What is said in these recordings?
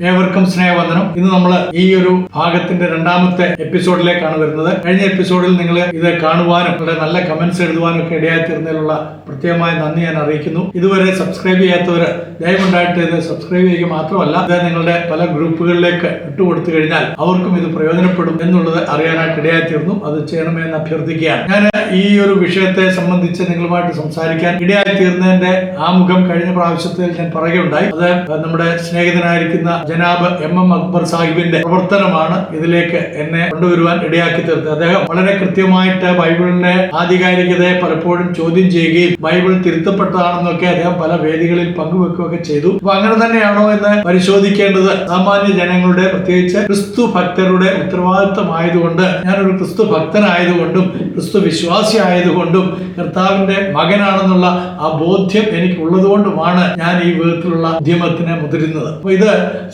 ഏവർക്കും സ്നേഹവന്ദനം. ഇന്ന് നമ്മൾ ഈ ഒരു ഭാഗത്തിന്റെ രണ്ടാമത്തെ എപ്പിസോഡിലേക്കാണ് വരുന്നത്. കഴിഞ്ഞ എപ്പിസോഡിൽ നിങ്ങൾ ഇത് കാണുവാനും നിങ്ങളുടെ നല്ല കമന്റ്സ് എഴുതുവാനും ഒക്കെ ഇടയായിത്തീർന്നതിലുള്ള പ്രത്യേകമായ നന്ദി ഞാൻ അറിയിക്കുന്നു. ഇതുവരെ സബ്സ്ക്രൈബ് ചെയ്യാത്തവർ ദയവുണ്ടായിട്ട് ഇത് സബ്സ്ക്രൈബ് ചെയ്യുക മാത്രമല്ല, ഇത് നിങ്ങളുടെ പല ഗ്രൂപ്പുകളിലേക്ക് ഇട്ടുകൊടുത്തു കഴിഞ്ഞാൽ അവർക്കും ഇത് പ്രയോജനപ്പെടും എന്നുള്ളത് അറിയാനായിട്ട് ഇടയായിത്തീർന്നു. അത് ചെയ്യണമെന്ന് അഭ്യർത്ഥിക്കുകയാണ്. ഞാൻ ഈ ഒരു വിഷയത്തെ സംബന്ധിച്ച് നിങ്ങളുമായിട്ട് സംസാരിക്കാൻ ഇടയായിത്തീർന്നതിന്റെ ആമുഖം കഴിഞ്ഞ പ്രാവശ്യത്തിൽ ഞാൻ പറയുകയുണ്ടായി. അത് നമ്മുടെ സ്നേഹിതനായിരിക്കുന്ന ജനാബ് എം അക്ബർ സാഹിബിന്റെ പ്രവർത്തനമാണ് ഇതിലേക്ക് എന്നെ കൊണ്ടുവരുവാൻ ഇടയാക്കി തീർത്തത്. അദ്ദേഹം വളരെ കൃത്യമായിട്ട് ബൈബിളിന്റെ ആധികാരികതയെ പലപ്പോഴും ചോദ്യം ചെയ്യുകയും ബൈബിൾ തിരുത്തപ്പെട്ടതാണെന്നൊക്കെ അദ്ദേഹം പല വേദികളിൽ പങ്കുവെക്കുകയൊക്കെ ചെയ്തു. അപ്പൊ അങ്ങനെ തന്നെയാണോ എന്ന് പരിശോധിക്കേണ്ടത് സാമാന്യ ജനങ്ങളുടെ, പ്രത്യേകിച്ച് ക്രിസ്തു ഭക്തരുടെ ഉത്തരവാദിത്തമായതുകൊണ്ട്, ഞാനൊരു ക്രിസ്തു ഭക്തനായതുകൊണ്ടും ക്രിസ്തു വിശ്വാസി ആയതുകൊണ്ടും കർത്താവിന്റെ മകനാണെന്നുള്ള ആ ബോധ്യം എനിക്കുള്ളത് കൊണ്ടുമാണ് ഞാൻ ഈ വിധത്തിലുള്ള ഉദ്യമത്തിന് മുതിരുന്നത്. അപ്പൊ ഇത്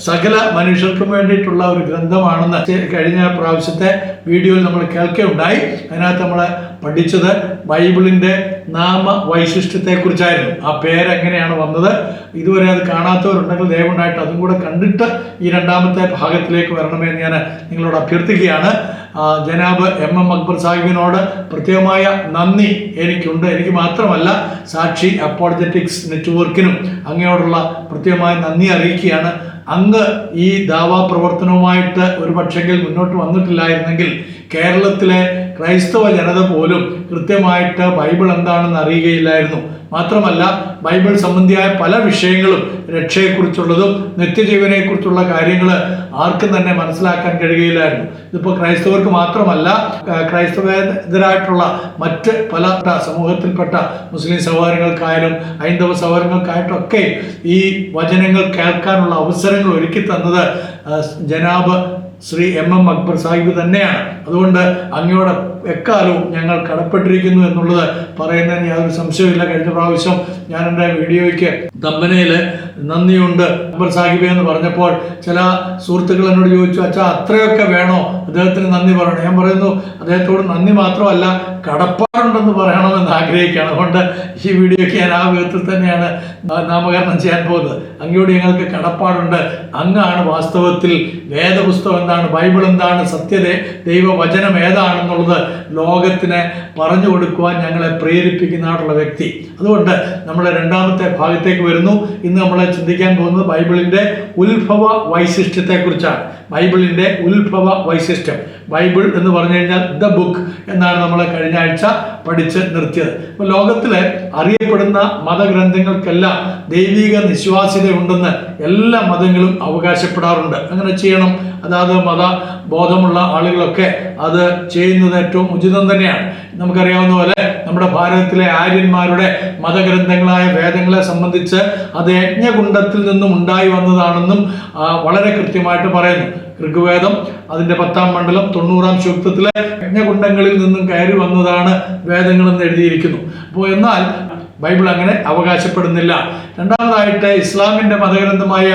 സകല മനുഷ്യർക്കും വേണ്ടിയിട്ടുള്ള ഒരു ഗ്രന്ഥമാണെന്ന് കഴിഞ്ഞ പ്രാവശ്യത്തെ വീഡിയോയിൽ നമ്മൾ കേൾക്കുകയുണ്ടായി. അതിനകത്ത് നമ്മൾ പഠിച്ചത് ബൈബിളിന്റെ നാമവൈശിഷ്ട്യത്തെ കുറിച്ചായിരുന്നു. ആ പേരെങ്ങനെയാണ് വന്നത്? ഇതുവരെ അത് കാണാത്തവരുണ്ടെങ്കിൽ ദയവുണ്ടായിട്ട് അതും കൂടെ കണ്ടിട്ട് ഈ രണ്ടാമത്തെ ഭാഗത്തിലേക്ക് വരണമെന്ന് ഞാൻ നിങ്ങളോട് അഭ്യർത്ഥിക്കുകയാണ്. ജനാബ് എം അക്ബർ സാഹിബിനോട് പ്രത്യേകമായ നന്ദി എനിക്കുണ്ട്. എനിക്ക് മാത്രമല്ല, സാക്ഷി അപ്പോളജറ്റിക്സ് നെറ്റ്വർക്കിനും അങ്ങയോടുള്ള പ്രത്യേകമായ നന്ദി അറിയിക്കുകയാണ്. അങ്ങ് ഈ ദാവാ പ്രവർത്തനവുമായിട്ട് ഒരു പക്ഷെങ്കിൽ മുന്നോട്ട് വന്നിട്ടില്ലായിരുന്നെങ്കിൽ കേരളത്തിലെ ക്രൈസ്തവ ജനത പോലും കൃത്യമായിട്ട് ബൈബിൾ എന്താണെന്ന് അറിയുകയില്ലായിരുന്നു. മാത്രമല്ല, ബൈബിൾ സംബന്ധിയായ പല വിഷയങ്ങളും, രക്ഷയെക്കുറിച്ചുള്ളതും നിത്യജീവനെക്കുറിച്ചുള്ള കാര്യങ്ങൾ ആർക്കും തന്നെ മനസ്സിലാക്കാൻ കഴിയുകയില്ലായിരുന്നു. ഇതിപ്പോൾ ക്രൈസ്തവർക്ക് മാത്രമല്ല, ക്രൈസ്തവേതരായിട്ടുള്ള മറ്റ് പല സമൂഹത്തിൽപ്പെട്ട മുസ്ലിം സഹോദരങ്ങൾക്കായാലും ഹൈന്ദവ സഹോദരങ്ങൾക്കായിട്ടൊക്കെ ഈ വചനങ്ങൾ കേൾക്കാനുള്ള അവസരങ്ങൾ ഒരുക്കി തന്നത് ജനാബ് ശ്രീ എം അക്ബർ സാഹിബ് തന്നെയാണ്. അതുകൊണ്ട് അങ്ങയോട് എക്കാലവും ഞങ്ങൾ കടപ്പെട്ടിരിക്കുന്നു എന്നുള്ളത് പറയുന്നതിന് യാതൊരു സംശയമില്ല. കഴിഞ്ഞ പ്രാവശ്യം ഞാൻ എൻ്റെ വീഡിയോയ്ക്ക് തമ്പനയിൽ നന്ദിയുണ്ട് അക്ബർ സാഹിബ് എന്ന് പറഞ്ഞപ്പോൾ ചില സുഹൃത്തുക്കൾ എന്നോട് ചോദിച്ചു, അച്ഛാ അത്രയൊക്കെ വേണോ അദ്ദേഹത്തിന് നന്ദി പറയണം? ഞാൻ പറയുന്നു, അദ്ദേഹത്തോട് നന്ദി മാത്രമല്ല കടപ്പാടുണ്ടെന്ന് പറയണമെന്ന് ആഗ്രഹിക്കുകയാണ്. അതുകൊണ്ട് ഈ വീഡിയോയ്ക്ക് ഞാൻ ആ വിധത്തിൽ തന്നെയാണ് നാമകരണം ചെയ്യാൻ പോകുന്നത്. അങ്ങയോട് ഞങ്ങൾക്ക് കടപ്പാടുണ്ട്. അങ്ങാണ് വാസ്തവത്തിൽ വേദപുസ്തകം എന്താണ്, ബൈബിൾ എന്താണ്, ദൈവവചനം ഏതാണെന്നുള്ളത് ലോകത്തിന് പറഞ്ഞു കൊടുക്കുവാൻ ഞങ്ങളെ പ്രേരിപ്പിക്കുന്നതായിട്ടുള്ള വ്യക്തി. അതുകൊണ്ട് നമ്മുടെ രണ്ടാമത്തെ ഭാഗത്തേക്ക് വരുന്നു. ഇന്ന് നമ്മൾ ചിന്തിക്കാൻ പോകുന്നത് ബൈബിളിന്റെ ഉത്ഭവ വൈശിഷ്ട്യത്തെക്കുറിച്ചാണ്. ബൈബിളിന്റെ ഉത്ഭവ വൈശിഷ്ട്യം. ബൈബിൾ എന്ന് പറഞ്ഞു കഴിഞ്ഞാൽ ദ ബുക്ക് എന്നാണ് നമ്മൾ കഴിഞ്ഞ ആഴ്ച പഠിച്ച് നിർത്തിയത്. അപ്പോൾ ലോകത്തിലെ അറിയപ്പെടുന്ന മതഗ്രന്ഥങ്ങൾക്കെല്ലാം ദൈവിക നിശ്വാസ്യത ഉണ്ടെന്ന് എല്ലാ മതങ്ങളും അവകാശപ്പെടാറുണ്ട്. അങ്ങനെ ചെയ്യണം. അതായത് മതബോധമുള്ള ആളുകളൊക്കെ അത് ചെയ്യുന്നത് ഏറ്റവും ഉചിതം തന്നെയാണ്. നമുക്കറിയാവുന്ന പോലെ നമ്മുടെ ഭാരതത്തിലെ ആര്യന്മാരുടെ മതഗ്രന്ഥങ്ങളായ വേദങ്ങളെ സംബന്ധിച്ച് അത് യജ്ഞകുണ്ഡത്തിൽ നിന്നും ഉണ്ടായി വന്നതാണെന്നും വളരെ കൃത്യമായിട്ട് പറയുന്നു. ഋഗ്വേദം അതിന്റെ 10-ാം മണ്ഡലം 90-ാം സൂക്തത്തിലെ യജ്ഞകുണ്ഡങ്ങളിൽ നിന്നും കയറി വന്നതാണ് വേദങ്ങളെന്ന് എഴുതിയിരിക്കുന്നു. അപ്പോൾ എന്നാൽ ബൈബിൾ അങ്ങനെ അവകാശപ്പെടുന്നില്ല. രണ്ടാമതായിട്ട് ഇസ്ലാമിന്റെ മതഗ്രന്ഥമായ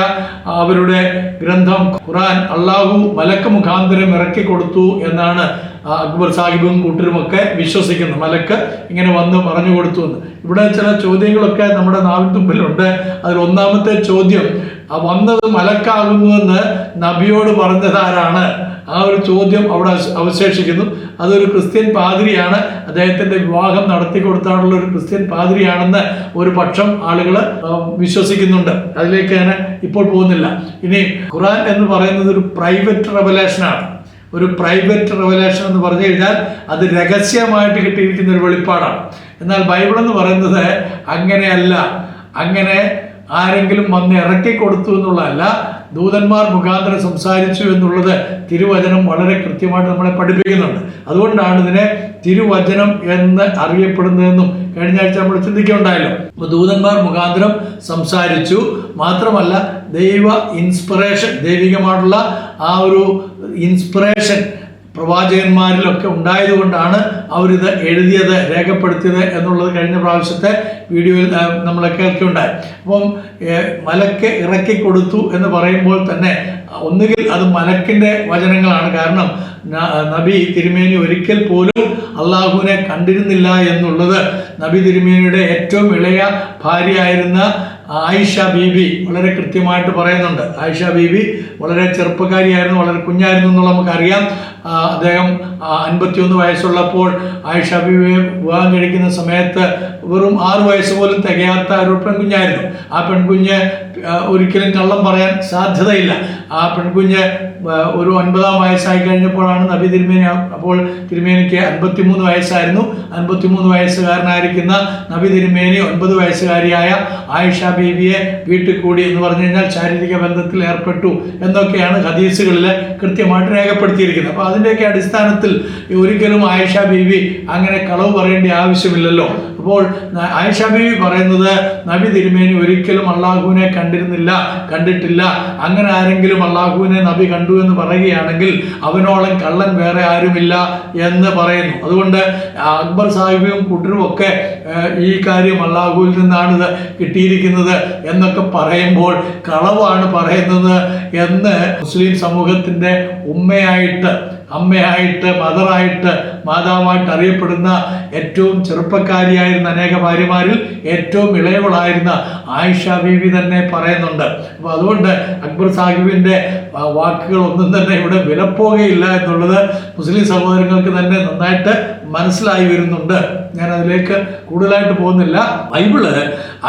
അവരുടെ ഗ്രന്ഥം ഖുർആൻ അള്ളാഹു മലക്ക് മുഖാന്തരം ഇറക്കി കൊടുത്തു എന്നാണ് അക്ബർ സാഹിബും കൂട്ടരുമൊക്കെ വിശ്വസിക്കുന്നത്. മലക്ക് ഇങ്ങനെ വന്ന് പറഞ്ഞു കൊടുത്തു എന്ന്. ഇവിടെ ചില ചോദ്യങ്ങളൊക്കെ നമ്മുടെ നാവിൻ തുമ്പിലുണ്ട്. അതിൽ ഒന്നാമത്തെ ചോദ്യം, വന്നത് മലക്കാകുന്നുവെന്ന് നബിയോട് പറഞ്ഞതാരാണ്? ആ ഒരു ചോദ്യം അവിടെ അവശേഷിക്കുന്നു. അതൊരു ക്രിസ്ത്യൻ പാതിരിയാണ്, അദ്ദേഹത്തിന്റെ വിവാഹം നടത്തി കൊടുത്താനുള്ള ഒരു ക്രിസ്ത്യൻ പാതിരിയാണെന്ന് ഒരു പക്ഷം ആളുകൾ വിശ്വസിക്കുന്നുണ്ട്. അതിലേക്ക് ഞാൻ ഇപ്പോൾ പോകുന്നില്ല. ഇനി ഖുർആൻ എന്ന് പറയുന്നത് ഒരു പ്രൈവറ്റ് റെവലേഷനാണ്. ഒരു പ്രൈവറ്റ് റെവലേഷൻ എന്ന് പറഞ്ഞു കഴിഞ്ഞാൽ അത് രഹസ്യമായിട്ട് കിട്ടിയിരിക്കുന്ന ഒരു വെളിപ്പാടാണ്. എന്നാൽ ബൈബിൾ എന്ന് പറയുന്നത് അങ്ങനെയല്ല. അങ്ങനെ ആരെങ്കിലും വന്ന് ഇറക്കി കൊടുത്തു എന്നുള്ളതല്ല, ദൂതന്മാർ മുഖാന്തരം സംസാരിച്ചു എന്നുള്ളത് തിരുവചനം വളരെ കൃത്യമായിട്ട് നമ്മളെ പഠിപ്പിക്കുന്നുണ്ട്. അതുകൊണ്ടാണ് ഇതിനെ തിരുവചനം എന്ന് അറിയപ്പെടുന്നതെന്നും കഴിഞ്ഞ ആഴ്ച നമ്മൾ ചിന്തിക്കുകയുണ്ടായല്ലോ. അപ്പോൾ ദൂതന്മാർ മുഖാന്തരം സംസാരിച്ചു. മാത്രമല്ല ദൈവ ഇൻസ്പിറേഷൻ, ദൈവികമായിട്ടുള്ള ആ ഒരു ഇൻസ്പിറേഷൻ പ്രവാചകന്മാരിലൊക്കെ ഉണ്ടായതുകൊണ്ടാണ് അവരിത് എഴുതിയത്, രേഖപ്പെടുത്തിയത് എന്നുള്ളത് കഴിഞ്ഞ പ്രാവശ്യത്തെ വീഡിയോയിൽ നമ്മൾ കേൾക്കുകയുണ്ടായി. അപ്പം മലക്ക് ഇറക്കി കൊടുത്തു എന്ന് പറയുമ്പോൾ തന്നെ ഒന്നുകിൽ അത് മലക്കിൻ്റെ വചനങ്ങളാണ്. കാരണം നബി തിരുമേനി ഒരിക്കൽ പോലും അള്ളാഹുവിനെ കണ്ടിരുന്നില്ല എന്നുള്ളത് നബി തിരുമേനിയുടെ ഏറ്റവും ഇളയ ഭാര്യയായിരുന്ന ആയിഷ ബീബി വളരെ കൃത്യമായിട്ട് പറയുന്നുണ്ട്. ആയിഷ ബീബി വളരെ ചെറുപ്പക്കാരിയായിരുന്നു, വളരെ കുഞ്ഞായിരുന്നു എന്നുള്ള നമുക്കറിയാം. അദ്ദേഹം 51 വയസ്സുള്ളപ്പോൾ ആയിഷ ബീവിയെ വിവാഹം കഴിക്കുന്ന സമയത്ത് വെറും 6 വയസ്സ് പോലും തികയാത്ത ഒരു പെൺകുഞ്ഞായിരുന്നു. ആ പെൺകുഞ്ഞ് ഒരിക്കലും കള്ളം പറയാൻ സാധ്യതയില്ല. ആ പെൺകുഞ്ഞ് ഒരു 9-ാം വയസ്സായി കഴിഞ്ഞപ്പോഴാണ് നബി തിരുമേനി, അപ്പോൾ തിരുമേനിക്ക് 53 വയസ്സായിരുന്നു. 53 വയസ്സുകാരനായിരിക്കുന്ന നബി തിരുമേനി 9 വയസ്സുകാരിയായ ആയിഷ ബീവിയെ വീട്ടിൽ കൂടി എന്ന് പറഞ്ഞു കഴിഞ്ഞാൽ ശാരീരിക ബന്ധത്തിൽ ഏർപ്പെട്ടു എന്നൊക്കെയാണ് ഹദീസുകളിൽ കൃത്യമായിട്ട് രേഖപ്പെടുത്തിയിരിക്കുന്നത്. അപ്പോൾ അതിൻ്റെയൊക്കെ അടിസ്ഥാനത്തിൽ ഒരിക്കലും ആയിഷ ബീവി അങ്ങനെ കളവ് പറയേണ്ട ആവശ്യമില്ലല്ലോ. അപ്പോൾ ആയിഷ ബീവി പറയുന്നത് നബി തിരുമേനി ഒരിക്കലും അള്ളാഹുവിനെ കണ്ടിട്ടില്ല. അങ്ങനെ ആരെങ്കിലും അള്ളാഹുവിനെ നബി കണ്ടു എന്ന് പറയുകയാണെങ്കിൽ അവനോളം കള്ളൻ വേറെ ആരുമില്ല എന്ന് പറയുന്നു. അതുകൊണ്ട് അക്ബർ സാഹിബും കൂട്ടരും ഒക്കെ ഈ കാര്യം അള്ളാഹുവിൽ നിന്നാണ് ഇത് കിട്ടിയിരിക്കുന്നത് എന്നൊക്കെ പറയുമ്പോൾ കളവാണ് പറയുന്നത് എന്ന് മുസ്ലിം സമൂഹത്തിൻ്റെ അമ്മയായിട്ട് മാതാവായിട്ട് അറിയപ്പെടുന്ന ഏറ്റവും ചെറുപ്പക്കാരിയായിരുന്ന അനേക ഭാര്യമാരിൽ ഏറ്റവും ഇളയവളായിരുന്ന ആയിഷ ബീവി തന്നെ പറയുന്നുണ്ട്. അപ്പോൾ അതുകൊണ്ട് അക്ബർ സാഹിബിൻ്റെ വാക്കുകളൊന്നും തന്നെ ഇവിടെ വിലപ്പോകുകയില്ല എന്നുള്ളത് മുസ്ലിം സഹോദരങ്ങൾക്ക് തന്നെ നന്നായിട്ട് മനസ്സിലായി വരുന്നുണ്ട്. ഞാൻ അതിലേക്ക് കൂടുതലായിട്ട് പോകുന്നില്ല. ബൈബിള്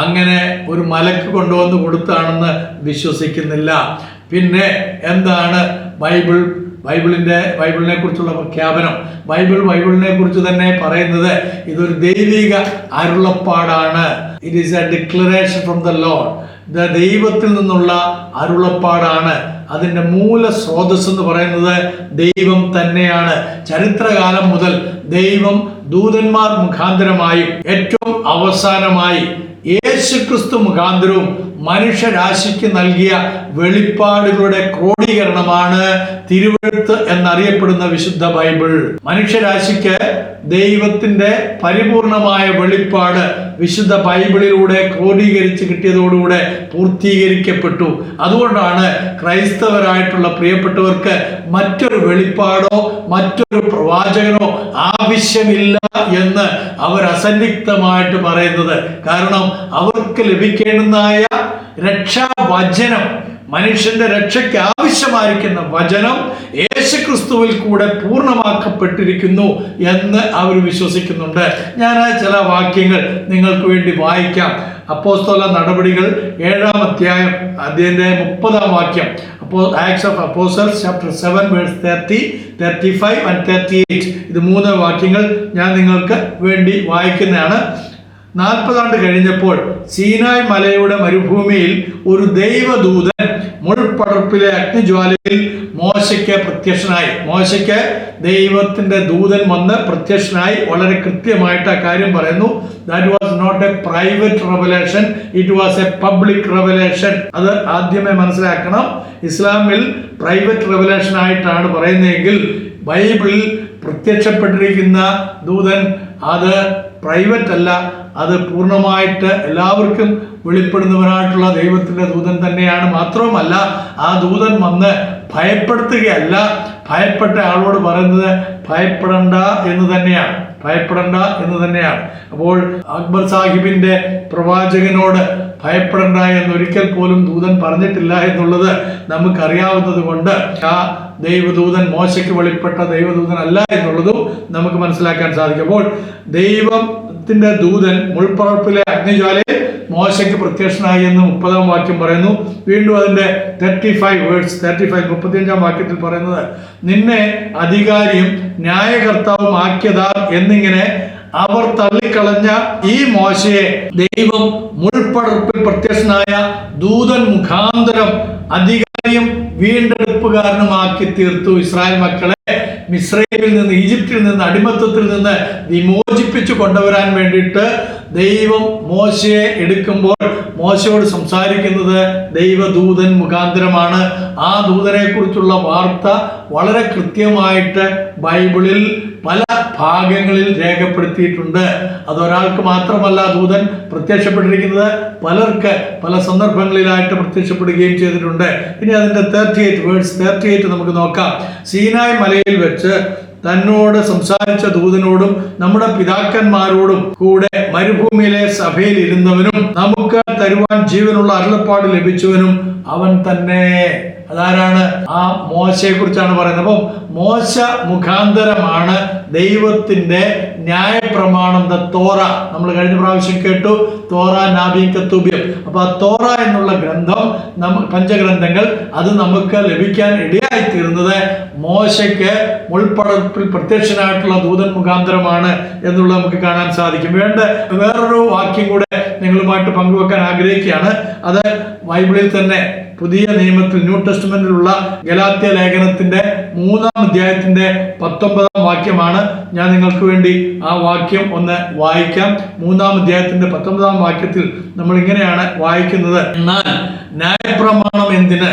അങ്ങനെ ഒരു മലക്ക് കൊണ്ടുവന്ന് കൊടുത്താണെന്ന് വിശ്വസിക്കുന്നില്ല. പിന്നെ എന്താണ് ബൈബിളിനെ കുറിച്ചുള്ള പ്രഖ്യാപനം? ബൈബിളിനെ കുറിച്ച് തന്നെ പറയുന്നത് ഇതൊരു ദൈവിക അരുളപ്പാടാണ്. It is a declaration from the Lord. ഇത് ദൈവത്തിൽ നിന്നുള്ള അരുളപ്പാടാണ്. അതിൻ്റെ മൂല സ്രോതസ് എന്ന് പറയുന്നത് ദൈവം തന്നെയാണ്. ചരിത്രകാലം മുതൽ ദൈവം ദൂതന്മാർ മുഖാന്തരമായും ഏറ്റവും അവസാനമായി യേശുക്രിസ്തു മുഖാന്തരവും മനുഷ്യരാശിക്ക് നൽകിയ വെളിപ്പാടുകളുടെ ക്രോഡീകരണമാണ് തിരുവെഴുത്ത് എന്നറിയപ്പെടുന്ന വിശുദ്ധ ബൈബിൾ. മനുഷ്യരാശിക്ക് ദൈവത്തിന്റെ പരിപൂർണമായ വെളിപ്പാട് വിശുദ്ധ ബൈബിളിലൂടെ ക്രോഡീകരിച്ച് കിട്ടിയതോടുകൂടെ പൂർത്തീകരിക്കപ്പെട്ടു. അതുകൊണ്ടാണ് ക്രൈസ്തവരായിട്ടുള്ള പ്രിയപ്പെട്ടവർക്ക് മറ്റൊരു വെളിപ്പാടോ മറ്റൊരു പ്രവാചകനോ ആവശ്യമില്ല എന്ന് അവർ അസന്നിഗ്ധമായിട്ട് പറയുന്നത്. കാരണം അവർക്ക് ലഭിക്കേണ്ടുന്നതായ രക്ഷാവചനം, മനുഷ്യന്റെ രക്ഷയ്ക്ക് ആവശ്യമായിരിക്കുന്ന വചനം യേശുക്രിസ്തുവിൽ കൂടെ പൂർണ്ണമാക്കപ്പെട്ടിരിക്കുന്നു എന്ന് അവർ വിശ്വസിക്കുന്നുണ്ട്. ഞാൻ ചില വാക്യങ്ങൾ നിങ്ങൾക്ക് വേണ്ടി വായിക്കാം. അപ്പോസ്തല നടപടികൾ 7-ാം അധ്യായം അതിന്റെ 30-ാം വാക്യം. Acts of Apostles chapter 7 verse 30, 35 and 38. ഇത് 3 വാക്യങ്ങൾ ഞാൻ നിങ്ങൾക്ക് വേണ്ടി വായിക്കുന്നതാണ്. 40 ആണ്ട് കഴിഞ്ഞപ്പോൾ സീനായ് മലയുടെ മരുഭൂമിയിൽ ഒരു ദൈവദൂതൻ മുൾപടർപ്പിലെ അഗ്നിജ്വാലയിൽ മോശയ്ക്ക് പ്രത്യക്ഷനായി. മോശയ്ക്ക് ദൈവത്തിന്റെ ദൂതൻ വന്ന് പ്രത്യക്ഷനായി. വളരെ കൃത്യമായിട്ട് ആ കാര്യം പറയുന്നു. That was not a private revelation, it was a public revelation. അത് ആദ്യമേ മനസ്സിലാക്കണം. ഇസ്ലാമിൽ പ്രൈവറ്റ് റെവലേഷൻ ആയിട്ടാണ് പറയുന്നതെങ്കിൽ ബൈബിളിൽ പ്രത്യക്ഷപ്പെട്ടിരിക്കുന്ന ദൂതൻ അത് പ്രൈവറ്റ് അല്ല, അത് പൂർണ്ണമായിട്ട് എല്ലാവർക്കും വെളിപ്പെടുന്നവനായിട്ടുള്ള ദൈവത്തിന്റെ ദൂതൻ തന്നെയാണ്. മാത്രവുമല്ല ആ ദൂതൻ വന്ന് ഭയപ്പെടുത്തുകയല്ല, ഭയപ്പെട്ട ആളോട് പറയുന്നത് ഭയപ്പെടണ്ട എന്ന് തന്നെയാണ്. അപ്പോൾ അക്ബർ സാഹിബിന്റെ പ്രവാചകനോട് ഭയപ്പെടണ്ട എന്നൊരിക്കൽ പോലും ദൂതൻ പറഞ്ഞിട്ടില്ല എന്നുള്ളത് നമുക്കറിയാവുന്നത് കൊണ്ട് ആ ദൈവദൂതൻ മോശയ്ക്ക് വെളിപ്പെട്ട ദൈവദൂതൻ അല്ല എന്നുള്ളതും നമുക്ക് മനസ്സിലാക്കാൻ സാധിക്കും. അപ്പോൾ ദൈവത്തിന്റെ ദൂതൻ മുൾപ്പറപ്പിലെ അഗ്നിജ്വാലയിൽ മോശയ്ക്ക് പ്രത്യക്ഷനായി എന്ന് 30-ാം വാക്യം പറയുന്നു. വീണ്ടും അതിന്റെ 35-ാം വാക്യത്തിൽ പറയുന്നത് നിന്നെ അധികാരിയും ന്യായകർത്താവും ആക്കിയതാ എന്നിങ്ങനെ അവർ തള്ളിക്കളഞ്ഞ ഈ മോശയെ ദൈവം മുൾപ്പടർപ്പിൽ പ്രത്യക്ഷനായ ദൂതൻ മുഖാന്തരം അധികാരിയും വീണ്ടെടുപ്പുകാരനുമാക്കി തീർത്തു. ഇസ്രായേൽ മക്കളെ മിസ്രൈമിൽ നിന്ന്, ഈജിപ്തിൽ നിന്ന്, അടിമത്തത്തിൽ നിന്ന് വിമോചിപ്പിച്ചു കൊണ്ടുവരാൻ വേണ്ടിയിട്ട് ദൈവം മോശയെ എടുക്കുമ്പോൾ മോശയോട് സംസാരിക്കുന്നത് ദൈവദൂതൻ മുഖാന്തരമാണ്. ആ ദൂതനെ കുറിച്ചുള്ള വാർത്ത വളരെ കൃത്യമായിട്ട് ബൈബിളിൽ പല ഭാഗങ്ങളിൽ രേഖപ്പെടുത്തിയിട്ടുണ്ട്. അതൊരാൾക്ക് മാത്രമല്ല ദൂതൻ പ്രത്യക്ഷപ്പെട്ടിരിക്കുന്നത്, പലർക്ക് പല സന്ദർഭങ്ങളിലായിട്ട് പ്രത്യക്ഷപ്പെടുകയും ചെയ്തിട്ടുണ്ട്. ഇനി അതിന്റെ 38 നമുക്ക് നോക്കാം. സീനായ് മലയിൽ വെച്ച് തന്നോട് സംസാരിച്ച ദൂതനോടും നമ്മുടെ പിതാക്കന്മാരോടും കൂടെ മരുഭൂമിയിലെ സഭയിൽ ഇരുന്നവനും നമുക്ക് തരുവാൻ ജീവനുള്ള അരുളപ്പാട് ലഭിച്ചവനും അവൻ തന്നെ. അതാരാണ്? ആ മോശയെ കുറിച്ചാണ് പറയുന്നത്. അപ്പം മോശ മുഖാന്തരമാണ് ദൈവത്തിന്റെ ന്യായപ്രമാണം, തോറ. നമ്മൾ കഴിഞ്ഞ പ്രാവശ്യം കേട്ടു, തോറ, നാബീ, കത്തൂബിയം. അപ്പൊ ആ തോറ എന്നുള്ള ഗ്രന്ഥം, പഞ്ചഗ്രന്ഥങ്ങൾ, അത് നമുക്ക് ലഭിക്കാൻ ഇടയായി തീർന്നത് മോശയ്ക്ക് മുൾപ്പടർപ്പിൽ പ്രത്യക്ഷനായിട്ടുള്ള ദൂതൻ മുഖാന്തരമാണ് എന്നുള്ളത് നമുക്ക് കാണാൻ സാധിക്കും. വേറൊരു വാക്യം കൂടെ നിങ്ങളുമായിട്ട് പങ്കുവെക്കാൻ ആഗ്രഹിക്കുകയാണ്. അത് ബൈബിളിൽ തന്നെ പുതിയ നിയമത്തിൽ, ന്യൂ ടെസ്റ്റ്മെന്റിലുള്ള ഗലാത്യ ലേഖനത്തിന്റെ 3-ാം അധ്യായത്തിന്റെ 19-ാം വാക്യമാണ്. ഞാൻ നിങ്ങൾക്ക് വേണ്ടി ആ വാക്യം ഒന്ന് വായിക്കാം. 3-ാം അധ്യായത്തിന്റെ 19-ാം വാക്യത്തിൽ നമ്മൾ ഇങ്ങനെയാണ് വായിക്കുന്നത്: എന്നാൽ ന്യായപ്രമാണം എന്തിന്?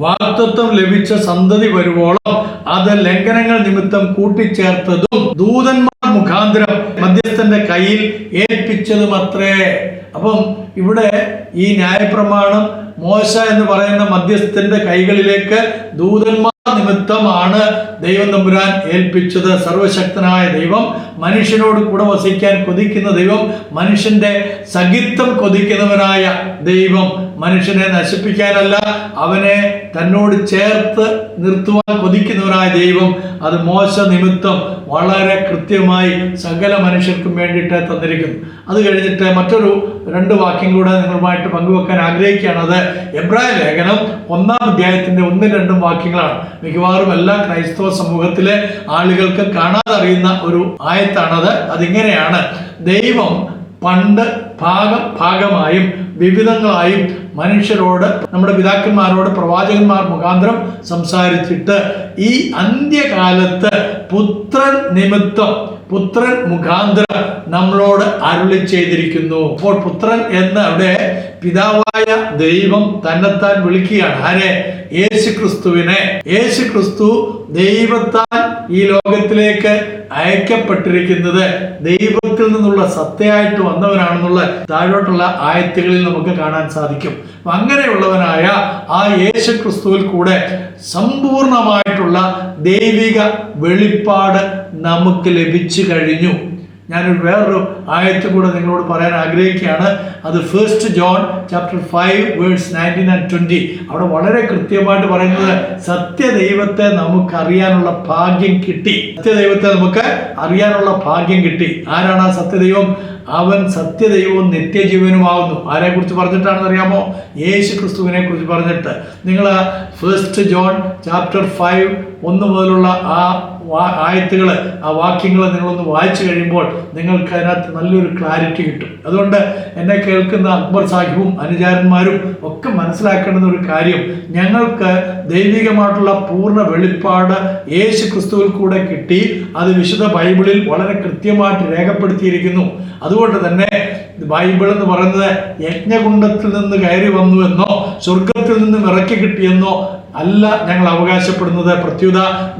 വാഗ്ദത്തം ലഭിച്ച സന്തതി വരുവോളം അത് ലംഘനങ്ങൾ നിമിത്തം കൂട്ടിച്ചേർത്തതും ദൂതന്മാർ മുഖാന്തരം മധ്യസ്ഥന്റെ കയ്യിൽ ഏൽപ്പിച്ചതുമത്രേ. അപ്പം ഇവിടെ ഈ ന്യായപ്രമാണം മോശ എന്ന് പറയുന്ന മധ്യസ്ഥന്റെ കൈകളിലേക്ക് ദൂതന്മാർ നിമിത്തമാണ് ദൈവം തമ്പുരാൻ ഏൽപ്പിച്ചത്. സർവശക്തനായ ദൈവം, മനുഷ്യനോട് കൂടെ വസിക്കാൻ കൊതിക്കുന്ന ദൈവം, മനുഷ്യന്റെ സഖിത്വം കൊതിക്കുന്നവനായ ദൈവം, മനുഷ്യനെ നശിപ്പിക്കാനല്ല, അവനെ തന്നോട് ചേർത്ത് നിർത്തുവാൻ കൊതിക്കുന്നവനായ ദൈവം, അത് മോശ നിമിത്തം വളരെ കൃത്യമായി സകല മനുഷ്യർക്കും വേണ്ടിയിട്ട് തന്നിരിക്കുന്നു. അത് കഴിഞ്ഞിട്ട് മറ്റൊരു 2 വാക്യം കൂടെ നിങ്ങളുമായിട്ട് പങ്കുവെക്കാൻ ആഗ്രഹിക്കുകയാണ്. അത് എബ്രായ ലേഖനം 1-ാം അധ്യായത്തിന്റെ 1-2 വാക്യങ്ങളാണ്. മിക്കവാറും എല്ലാ ക്രൈസ്തവ സമൂഹത്തിലെ ആളുകൾക്ക് കാണാതറിയുന്ന ഒരു ആയത്താണത്. അതിങ്ങനെയാണ്: ദൈവം പണ്ട് ഭാഗമായും വിവിധങ്ങളായും മനുഷ്യരോട്, നമ്മുടെ പിതാക്കന്മാരോട് പ്രവാചകന്മാർ മുഖാന്തരം സംസാരിച്ചിട്ട് ഈ അന്ത്യകാലത്ത് പുത്രൻ നിമിത്തം, പുത്രൻ മുഖാന്തരം നമ്മളോട് അരുളി ചെയ്തിരിക്കുന്നു. അപ്പോൾ പുത്രൻ എന്ന് അവിടെ പിതാവായ ദൈവം തന്നെത്താൻ വിളിക്കുകയാണ്. ആരെ? യേശു ക്രിസ്തുവിനെ. യേശു ക്രിസ്തു ദൈവത്താൽ ഈ ലോകത്തിലേക്ക് അയക്കപ്പെട്ടിരിക്കുന്നത് ദൈവത്തിൽ നിന്നുള്ള സത്യമായിട്ട് വന്നവനാണെന്നുള്ള താഴോട്ടുള്ള ആയത്തുകളിൽ നമുക്ക് കാണാൻ സാധിക്കും. അങ്ങനെയുള്ളവനായ ആ യേശു ക്രിസ്തുവിൽ കൂടെ സമ്പൂർണമായിട്ടുള്ള ദൈവിക വെളിപ്പാട് നമുക്ക് ലഭിച്ചു കഴിഞ്ഞു. ഞാനൊരു വേറൊരു ആയത്ത് കൂടെ നിങ്ങളോട് പറയാൻ ആഗ്രഹിക്കുകയാണ്. അത് 1 ജോൺ ചാപ്റ്റർ 5 വേഴ്സ് 19 and 20. അവിടെ വളരെ കൃത്യമായിട്ട് പറയുന്നത് സത്യദൈവത്തെ നമുക്ക് അറിയാനുള്ള ഭാഗ്യം കിട്ടി. സത്യദൈവത്തെ നമുക്ക് അറിയാനുള്ള ഭാഗ്യം കിട്ടി. ആരാണ് ആ സത്യദൈവം? അവൻ സത്യദൈവവും നിത്യജീവനുമാവുന്നു. ആരെ കുറിച്ച് പറഞ്ഞിട്ടാണെന്ന് അറിയാമോ? യേശു ക്രിസ്തുവിനെ കുറിച്ച് പറഞ്ഞിട്ട്. നിങ്ങൾ 1 ജോൺ ചാപ്റ്റർ 5 1 മുതലുള്ള ആ ആയത്തുകൾ, ആ വാക്യങ്ങൾ നിങ്ങളൊന്ന് വായിച്ചു കഴിയുമ്പോൾ നിങ്ങൾക്ക് അതിനകത്ത് നല്ലൊരു ക്ലാരിറ്റി കിട്ടും. അതുകൊണ്ട് എന്നെ കേൾക്കുന്ന അക്ബർ സാഹിബും അനുചാരന്മാരും ഒക്കെ മനസ്സിലാക്കേണ്ടുന്ന ഒരു കാര്യം, ഞങ്ങൾക്ക് ദൈവികമായിട്ടുള്ള പൂർണ്ണ വെളിപ്പാട് യേശു ക്രിസ്തുവിൽ കൂടെ കിട്ടി. അത് വിശുദ്ധ ബൈബിളിൽ വളരെ കൃത്യമായിട്ട് രേഖപ്പെടുത്തിയിരിക്കുന്നു. അതുകൊണ്ട് തന്നെ ബൈബിൾ എന്ന് പറയുന്നത് യജ്ഞകുണ്ഡത്തിൽ നിന്ന് കയറി വന്നു എന്നോ സ്വർഗത്തിൽ നിന്നും ഇറക്കി കിട്ടിയെന്നോ അല്ല ഞങ്ങൾ അവകാശപ്പെടുന്നത്. പ്രത്യുത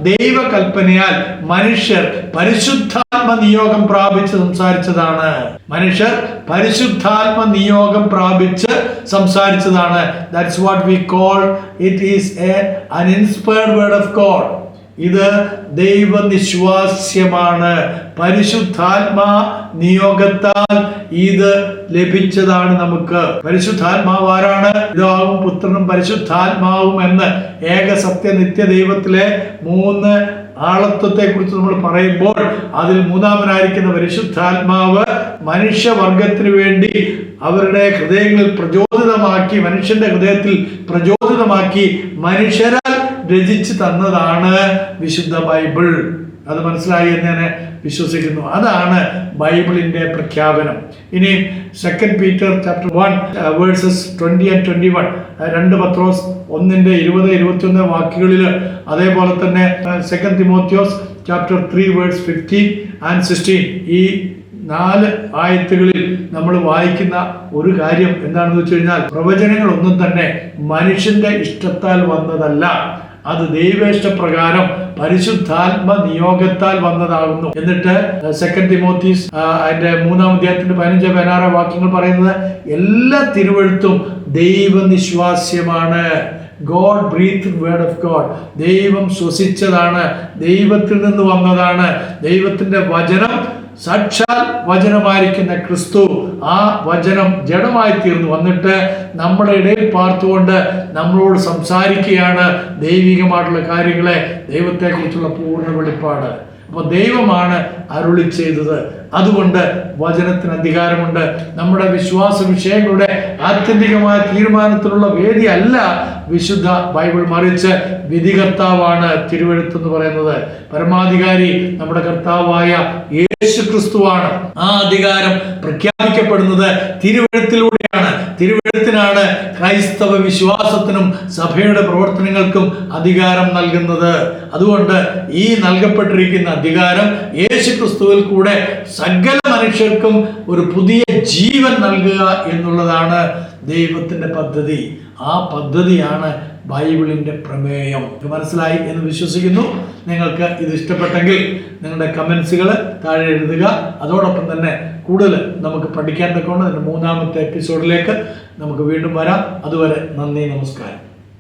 ദൈവകൽപ്പനയാൽ മനുഷ്യർ പരിശുദ്ധാത്മ നിയോഗം പ്രാപിച്ച് സംസാരിച്ചതാണ്. മനുഷ്യർ പരിശുദ്ധാത്മ നിയോഗം പ്രാപിച്ച് സംസാരിച്ചതാണ്. That's what we call it is an inspired word of God. ഇത് ദൈവനിശ്വാസ്യമാണ്. പരിശുദ്ധാത്മാ നിയോഗത്താൽ ഇത് ലഭിച്ചതാണ് നമുക്ക്. പരിശുദ്ധാത്മാവ് ആരാണ്? പിതാവും പുത്രനും പരിശുദ്ധാത്മാവും എന്ന് ഏക സത്യ നിത്യ ദൈവത്തിലെ 3 ആളത്വത്തെ കുറിച്ച് നമ്മൾ പറയുമ്പോൾ അതിൽ 3-മനായിരിക്കുന്ന പരിശുദ്ധാത്മാവ് മനുഷ്യവർഗത്തിന് വേണ്ടി അവരുടെ ഹൃദയങ്ങളിൽ പ്രചോദിതമാക്കി, മനുഷ്യന്റെ ഹൃദയത്തിൽ പ്രചോദിതമാക്കി മനുഷ്യരാൽ രചിച്ചു തന്നതാണ് വിശുദ്ധ ബൈബിൾ. അത് മനസ്സിലായി എന്ന് ഞാൻ വിശ്വസിക്കുന്നു. അതാണ് ബൈബിളിന്റെ പ്രഖ്യാപനം. ഇനി 2 പീറ്റർ ചാപ്റ്റർ 1 വേഴ്സസ് 20 and 21, 2 പത്രോസ് 1:20-21 വാക്യങ്ങളിൽ, അതേപോലെ തന്നെ 2 തിമോത്തിയോസ് ചാപ്റ്റർ 3 വേഴ്സ് 15 and 16, ഈ 4 ആയത്തുകളിൽ നമ്മൾ വായിക്കുന്ന ഒരു കാര്യം എന്താണെന്ന് വെച്ച് കഴിഞ്ഞാൽ, പ്രവചനങ്ങളൊന്നും തന്നെ മനുഷ്യന്റെ ഇഷ്ടത്താൽ വന്നതല്ല, അത് ദൈവേഷ്ടപ്രകാരം പരിശുദ്ധാത്മ നിയോഗത്താൽ വന്നതാകുന്നു. എന്നിട്ട് 2 തിമോത്തീസ് അതിന്റെ 3-ാം അധ്യായത്തിന്റെ 15-16 വാക്യങ്ങൾ പറയുന്നത് എല്ലാ തിരുവെഴുത്തും ദൈവനിശ്വാസ്യമാണ്. God breath word of God. ദൈവം ശ്വസിച്ചതാണ്, ദൈവത്തിൽ നിന്ന് വന്നതാണ്. ദൈവത്തിന്റെ വചനം സാക്ഷാൽ വചനമായിരിക്കുന്ന ക്രിസ്തു, ആ വചനം ജഡമായി തീർന്നു വന്നിട്ട് നമ്മുടെ ഇടയിൽ പാർത്തുകൊണ്ട് നമ്മളോട് സംസാരിക്കുകയാണ് ദൈവികമായിട്ടുള്ള കാര്യങ്ങളെ, ദൈവത്തെക്കുറിച്ചുള്ള പൂർണ്ണ വെളിപ്പാട്. അപ്പോൾ ദൈവമാണ് അരുളി ചെയ്തത്. അതുകൊണ്ട് വചനത്തിന് അധികാരമുണ്ട്. നമ്മുടെ വിശ്വാസ വിഷയങ്ങളുടെ ആത്യന്തികമായ തീരുമാനത്തിലുള്ള വേദി അല്ല വിശുദ്ധ ബൈബിൾ, മറിച്ച് വിധികർത്താവാണ് തിരുവെഴുത്ത് എന്ന് പറയുന്നത്. പരമാധികാരി നമ്മുടെ കർത്താവായ യേശു ക്രിസ്തുവാണ്. ആ അധികാരം പ്രഖ്യാപിക്കപ്പെടുന്നത് തിരുവെഴുത്തിലൂടെയാണ്. തിരുവെഴുത്തിനാണ് ക്രൈസ്തവ വിശ്വാസത്തിനും സഭയുടെ പ്രവർത്തനങ്ങൾക്കും അധികാരം നൽകുന്നത്. അതുകൊണ്ട് ഈ നൽകപ്പെട്ടിരിക്കുന്ന അധികാരം യേശു ക്രിസ്തുവിൽ കൂടെ സകല മനുഷ്യർക്കും ഒരു പുതിയ ജീവൻ നൽകുക എന്നുള്ളതാണ് ദൈവത്തിന്റെ പദ്ധതി. ആ പദ്ധതിയാണ് ബൈബിളിന്റെ പ്രമേയം. മനസ്സിലായി എന്ന് വിശ്വസിക്കുന്നു. നിങ്ങൾക്ക് ഇത് ഇഷ്ടപ്പെട്ടെങ്കിൽ നിങ്ങളുടെ കമൻസുകൾ താഴെ എഴുതുക. അതോടൊപ്പം തന്നെ കൂടുതൽ നമുക്ക് പഠിക്കാൻ തക്കോണം 3-ാമത്തെ എപ്പിസോഡിലേക്ക് നമുക്ക് വീണ്ടും വരാം. അതുവരെ നന്ദി, നമസ്കാരം.